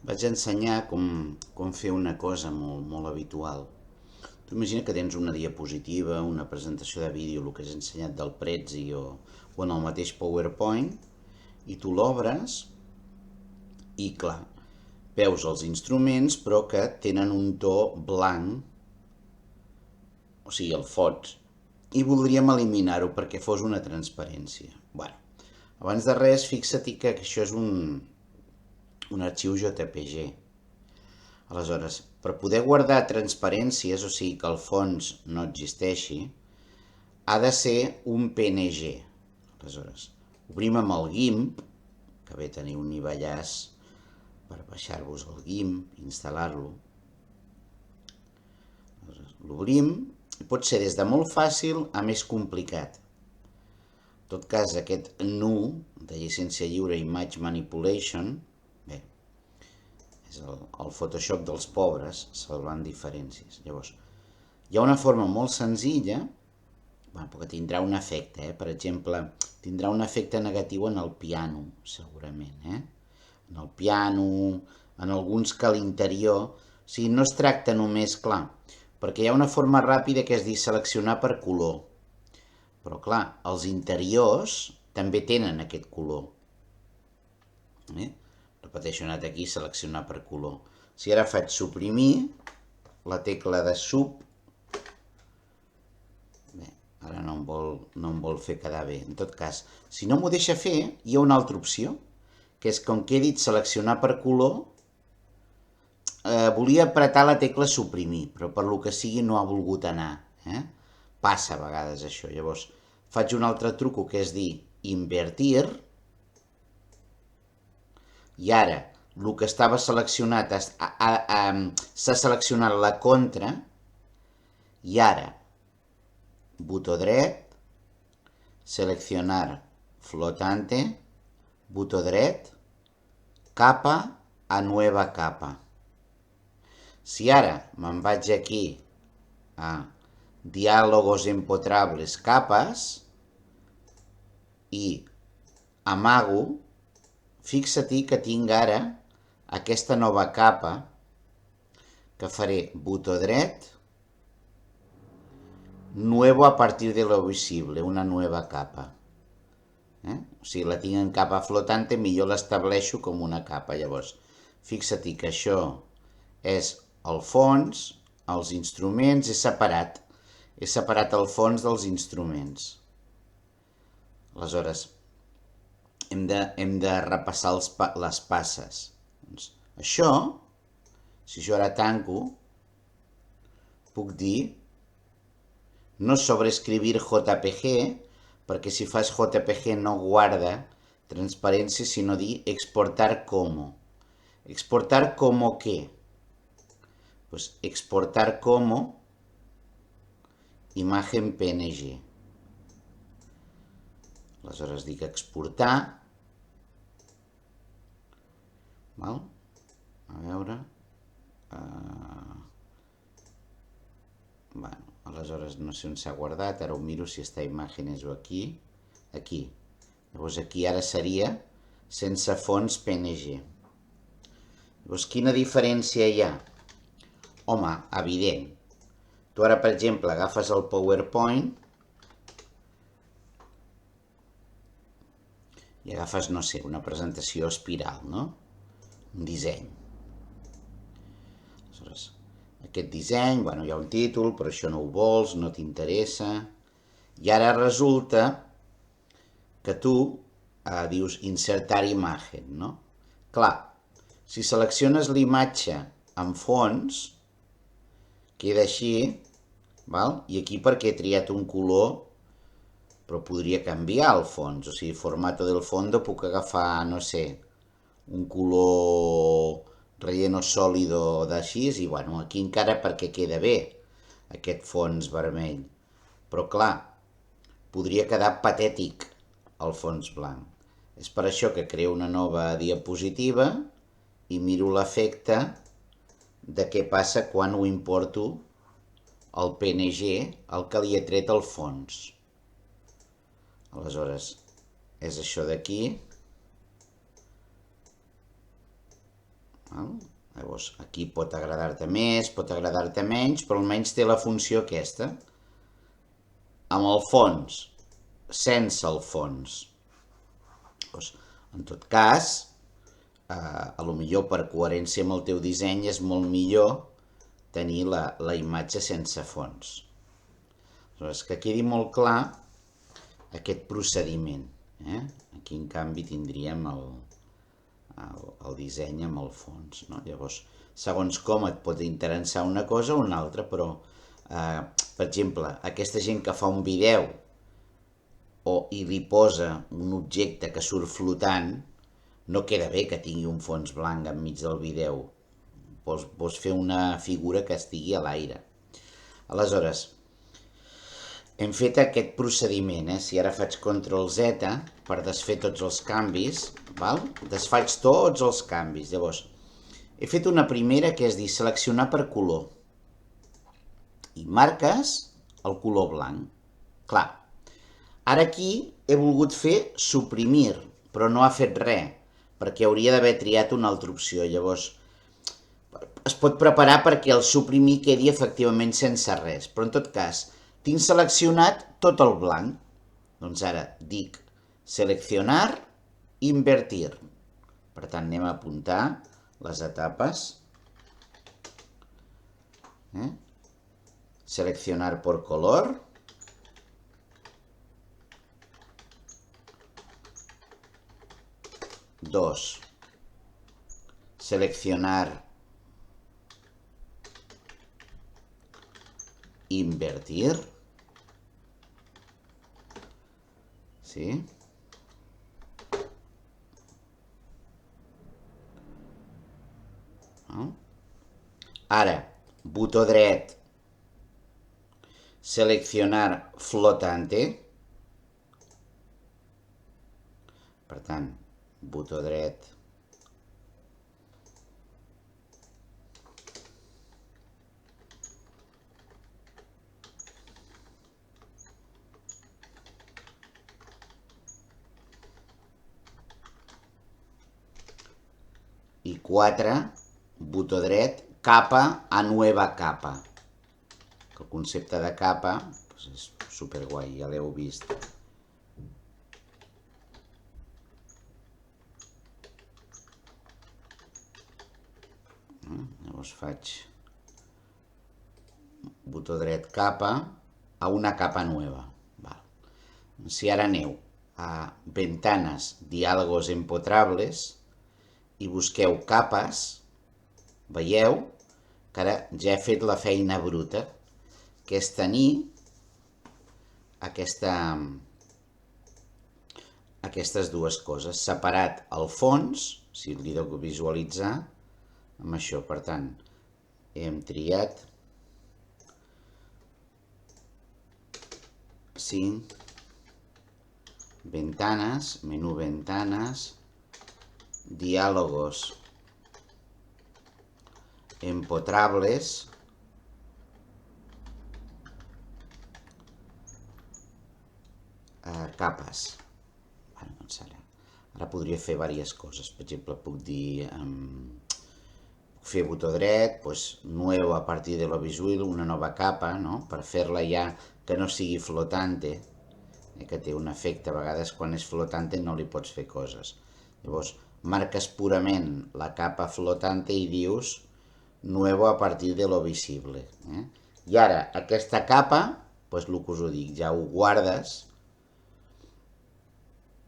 vaig ensenyar com fer una cosa molt habitual. Tu imagina que tens una diapositiva, una presentació de vídeo, el que has ensenyat del Prezi o en el mateix PowerPoint, i tu l'obres i, clar, veus els instruments però que tenen un to blanc, o sigui, el fons, i voldríem eliminar-ho perquè fos una transparència. Bueno, abans de res, fixa-t'hi que això és un arxiu JPG. Aleshores, per poder guardar transparències, o sigui que el fons no existeixi, ha de ser un PNG. Aleshores, obrim amb el GIMP, que bé tenir un nivellàs per baixar-vos el GIMP, instal·lar-lo. L'obrim, i pot ser des de molt fàcil a més complicat. En tot cas, aquest NU, de llicència lliure Image Manipulation, bé, és el Photoshop dels pobres, salvant diferències. Llavors, hi ha una forma molt senzilla, perquè tindrà un efecte, per exemple, tindrà un efecte negatiu en el piano, segurament, en el piano, en alguns que a l'interior, o sigui, no es tracta només, clar, perquè hi ha una forma ràpida que és dir seleccionar per color, però clar, els interiors també tenen aquest color. Repeteixo, he anat aquí a seleccionar per color. Si ara faig suprimir, la tecla de sub, ara no em vol fer quedar bé. En tot cas, si no m'ho deixa fer, hi ha una altra opció, que és com que he dit seleccionar per color, volia apretar la tecla suprimir, però per lo que sigui no ha volgut anar. Passa a vegades això. Llavors, faig un altre truco, que és dir invertir, i ara, el que estava seleccionat, s'ha seleccionat la contra, i ara, botó dret, seleccionar flotante, botó dret, capa a nueva capa. Si ara me'n vaig aquí a diàlogos empotrables capes i amago, fixa-t'hi que tinc ara aquesta nova capa que faré botó dret, nuevo a partir de lo visible, una nueva capa. O sigui, la tinc en capa flotante, millor l'estableixo com una capa. Llavors, fixa-t'hi que això és el fons, els instruments, he separat el fons dels instruments. Aleshores, hem de repassar les passes. Doncs, això, si jo ara tanco, puc dir no sobreescribir JPG, perquè si fas JPG no guarda transparència, sinó dir exportar como. ¿Exportar como qué? Pues exportar como imagen PNG. Aleshores dic exportar. Val? A veure. Bueno, aleshores no sé on s'ha guardat, ara ho miro si està imágenes o aquí. Aquí. Llavors aquí ara seria sense fons PNG. Llavors quina diferència hi ha? Home, evident. Tu ara, per exemple, agafes el PowerPoint i agafes, no sé, una presentació espiral, no? Un disseny. Aleshores, aquest disseny, bueno, hi ha un títol, però això no ho vols, no t'interessa. I ara resulta que tu dius insertar imagen, no? Clar, si selecciones l'imatge en fons, queda així, val? I aquí perquè he triat un color, però podria canviar el fons, o sigui, formato del fondo puc agafar, no sé, un color relleno sòlido d'així, i bueno, aquí encara perquè queda bé aquest fons vermell. Però clar, podria quedar patètic el fons blanc. És per això que creo una nova diapositiva i miro l'efecte de què passa quan ho importo el PNG, el que li he tret el fons. Aleshores, és això d'aquí. Llavors, aquí pot agradar-te més, pot agradar-te menys, però almenys té la funció aquesta. Amb el fons, sense el fons. Doncs, en tot cas, a lo millor per coherència amb el teu disseny és molt millor tenir la imatge sense fons. Aleshores, que quedi molt clar aquest procediment. Aquí, en canvi, tindríem el disseny amb el fons. Llavors, segons com et pot interessar una cosa o una altra, però, per exemple, aquesta gent que fa un vídeo i li posa un objecte que surt flotant, no queda bé que tingui un fons blanc enmig del vídeo. Vols fer una figura que estigui a l'aire. Aleshores, hem fet aquest procediment. Si ara faig Ctrl+Z per desfer tots els canvis, desfaig tots els canvis. Llavors, he fet una primera que és dir seleccionar per color. I marques el color blanc. Clar, ara aquí he volgut fer suprimir, però no ha fet res, perquè hauria d'haver triat una altra opció. Llavors, es pot preparar perquè el suprimir quedi efectivament sense res, però en tot cas, tinc seleccionat tot el blanc. Doncs ara dic seleccionar, invertir. Per tant, anem a apuntar les etapes. Seleccionar por color. Dos. Seleccionar, invertir. ¿Sí? Ara, botó dret, seleccionar flotante. Per tant, botó dret, i 4, botó dret, capa a nueva capa. El concepte de capa és superguai, ja l'heu vist. Llavors faig botó dret capa a una capa nueva. Si ara aneu a ventanes, diàlogos empotrables i busqueu capes, veieu que ara ja he fet la feina bruta, que és tenir aquestes dues coses. Separat el fons, si li dono a visualitzar, amb això. Per tant, hem triat 5 ventanas, menú ventanas, diálogos empotrables, capes. Doncs ara podria fer diverses coses. Per exemple, puc dir fer botó dret, nuevo a partir de lo visual, una nova capa, per fer-la ja que no sigui flotante, que té un efecte. A vegades quan és flotante no li pots fer coses. Llavors, marques purament la capa flotante i dius nuevo a partir de lo visible. I ara, aquesta capa, el que us ho dic, ja ho guardes,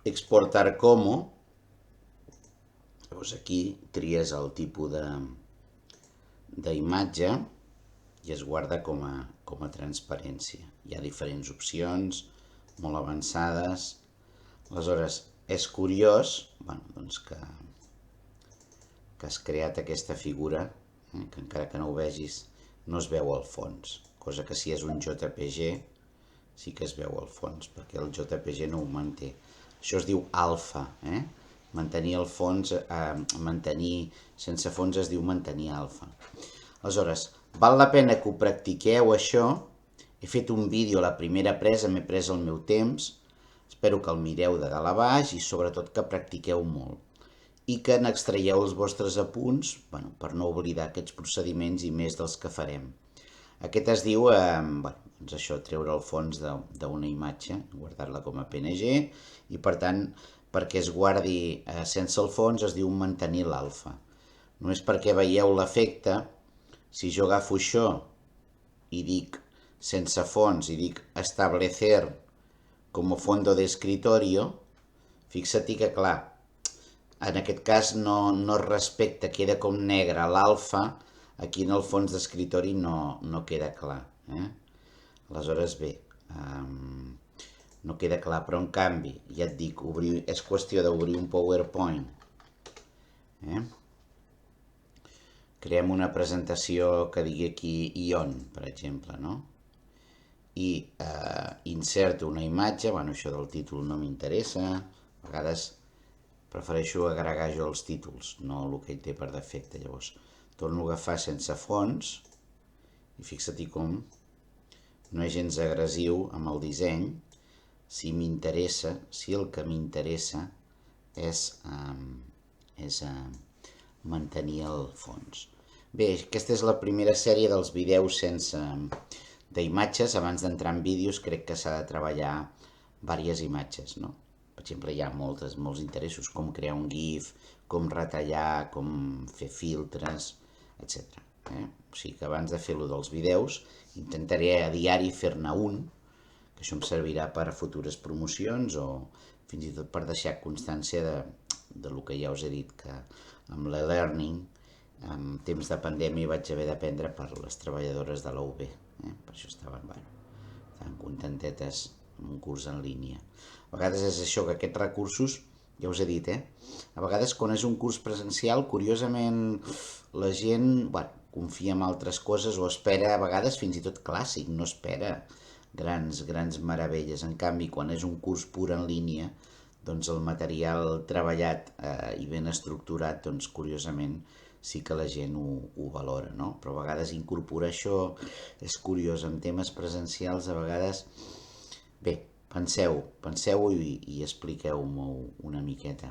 exportar como, llavors aquí tries el tipus d'imatge i es guarda com a transparència. Hi ha diferents opcions, molt avançades. Aleshores, és curiós que has creat aquesta figura, que encara que no ho vegis, no es veu al fons, cosa que si és un JPG sí que es veu al fons, perquè el JPG no ho manté. Això es diu alfa, mantenir el fons, mantenir sense fons es diu mantenir alfa. Aleshores, val la pena que ho practiqueu això. He fet un vídeo a la primera presa, m'he pres el meu temps, espero que el mireu de dalt a baix i sobretot que practiqueu molt. i que n'extraieu els vostres apunts per no oblidar aquests procediments i més dels que farem. Aquest es diu, doncs això, treure el fons d'una imatge, guardar-la com a PNG, i per tant, perquè es guardi sense el fons es diu mantenir l'alfa. Només perquè veieu l'efecte, si jo agafo això i dic sense fons i dic establecer com a fondo de escritorio, fixa-t'hi que clar, en aquest cas no es respecta, queda com negre l'alfa, aquí en el fons d'escritori no queda clar. Aleshores bé, no queda clar, però en canvi, ja et dic, és qüestió d'obrir un PowerPoint. Creem una presentació que digui aquí Ion, per exemple, no? I inserto una imatge, això del títol no m'interessa, a vegades prefereixo agregar jo els títols, no el que ell té per defecte. Llavors, torno a agafar sense fons i fixa-t'hi com no és gens agressiu amb el disseny si m'interessa, si el que m'interessa és mantenir el fons. Bé, aquesta és la primera sèrie dels vídeos d'imatges. Abans d'entrar en vídeos crec que s'ha de treballar diverses imatges, no? Per exemple, hi ha molts interessos, com crear un GIF, com retallar, com fer filtres, etc. O sigui que abans de fer-lo dels vídeos, intentaré a diari fer-ne un, que això em servirà per a futures promocions o fins i tot per deixar constància de lo que ja us he dit, que amb l'e-learning, en temps de pandèmia vaig haver d'aprendre per les treballadores de la UB. Per això estaven contentetes amb un curs en línia. A vegades és això, que aquests recursos, ja us he dit, a vegades quan és un curs presencial, curiosament la gent confia en altres coses o espera, a vegades fins i tot clàssic, no espera grans meravelles. En canvi, quan és un curs pur en línia, doncs el material treballat i ben estructurat, doncs curiosament sí que la gent ho valora, no? Però a vegades incorporar això és curiós. En temes presencials a vegades... Bé, penseu-ho i expliqueu-m'ho una miqueta.